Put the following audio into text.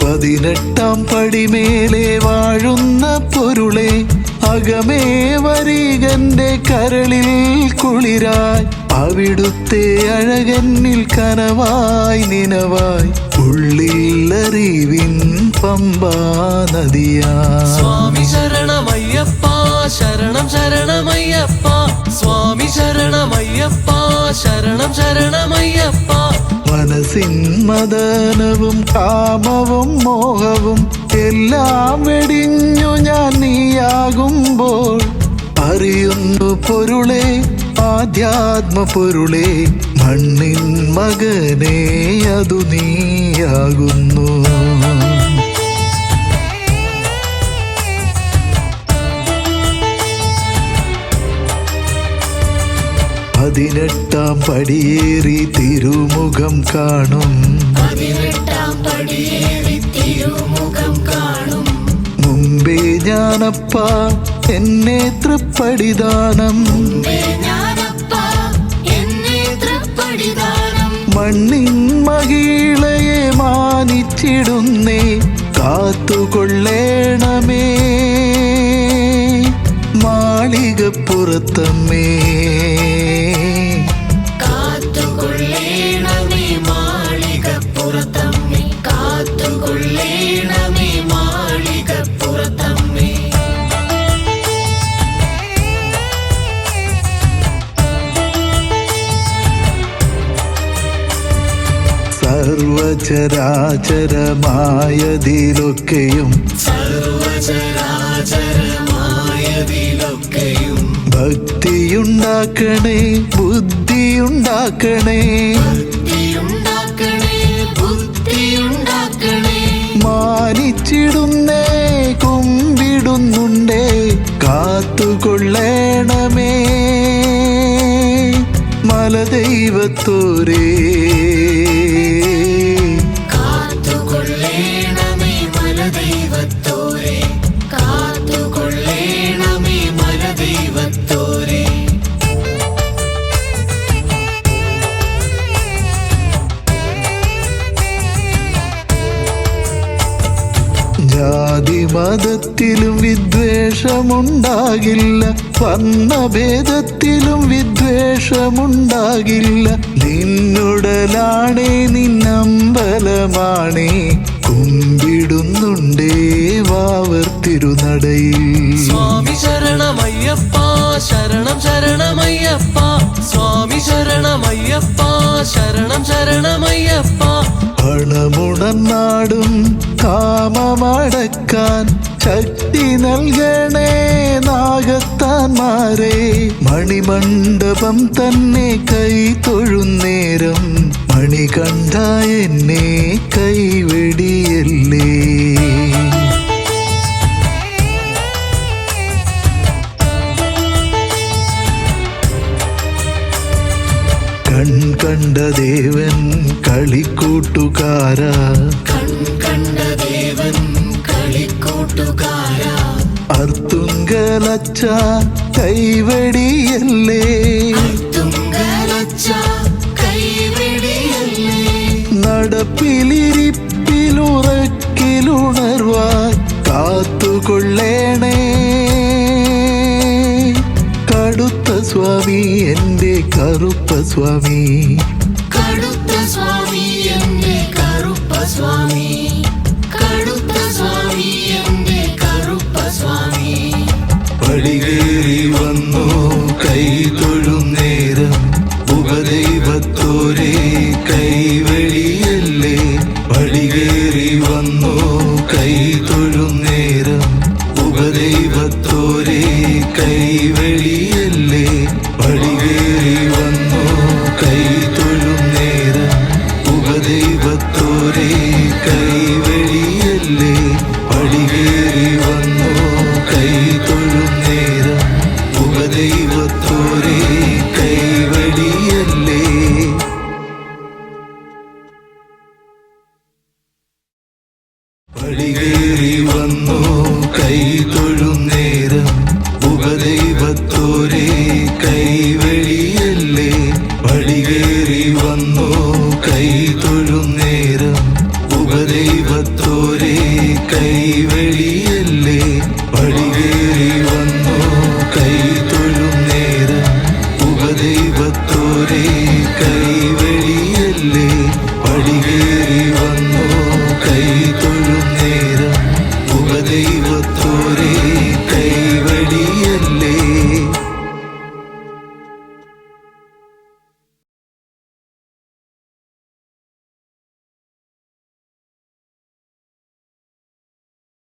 പതിനെട്ടാം പടിമേലെ വാഴുന്ന പൊരുളെ അകമേ വരികന്റെ കരളിൽ കുളിരായി അവിടുത്തെ അഴകന്നിൽ കനവായി നിനവായി ഉള്ളിൽ അറിവിൻ പമ്പാ നദിയാ. സ്വാമി ശരണമയ്യപ്പ ശരണം ശരണമയ്യപ്പ സ്വാമി ശരണമയ്യപ്പ ശരണം ശരണമയ്യപ്പ. മനസ്സിൻ മദനവും കാമവും മോഹവും എല്ലാം വെടിഞ്ഞു ഞാൻ നീയാകുമ്പോൾ അറിയുന്നു പൊരുളെ ആധ്യാത്മ പൊരുളെ മണ്ണിൻ മകനെ അതു നീയാകുന്നു. 18-ാം പടിയേറി തിരുമുഖം കാണും മുമ്പേ ഞാനപ്പ എന്നെ തൃപ്പടിദാനം മണ്ണിൻ മഹിളയെ മാനിച്ചിടുന്നേ കാത്തുകൊള്ളേണമേ മാളികപ്പുറത്തമ്മേ സർവചരാചരമായതിലൊക്കെയും ഭക്തിയുണ്ടാക്കണേ ബുദ്ധിയുണ്ടാക്കണേ മാനിച്ചിടുന്നേ കുമ്പിടുന്നുണ്ടേ കാത്തുകൊള്ളേണമേ മലദൈവത്തോരേ ജാതിമതത്തിലും വിദ്വേഷമുണ്ടാകില്ല വർണ്ണഭേദത്തിലും വിദ്വേഷമുണ്ടാകില്ല നിന്നുടലാണേ നിന്നമ്പലമാണേ കുമ്പിടുന്നുണ്ടേ വാവർ തിരുനടയിൽ. സ്വാമി ശരണമയ്യപ്പ ശരണം ശരണമയ്യപ്പ സ്വാമി ശരണമയ്യപ്പ ശരണം ശരണമയ്യപ്പ. പണമുണർന്നാടും കാമമടക്കാൻ ശക്തി നൽകണേ നാഗത്താന്മാരെ മണിമണ്ഡപം തന്നെ കൈ തൊഴുന്നേരം മണികണ്ഠ എന്നെ കൈവെടിയല്ലേ. കണ്ട ദേവൻ കളിക്കൂട്ടുകാരാ അർത്തുങ്കലച്ച കൈവെടിയല്ലേ നടപ്പിലിരിപ്പിലുറക്കിലുണർവാൻ കാത്തുകൊള്ളേണേ കടുത്ത സ്വാമി എൻ്റെ കറുപ്പ സ്വാമി പടികേറി വന്നു കൈ തൊഴുന്നേരം ഉപദൈവത്തോരേ കൈവെടിയല്ലേ പടികേറി വന്നു കൈ തൊഴുന്നേരം ഉപദൈവത്തോരേ കൈവെടിയല്ലേ പടികേറി വന്നു പടികേറി വന്നു കൈ തൊഴുന്നേരം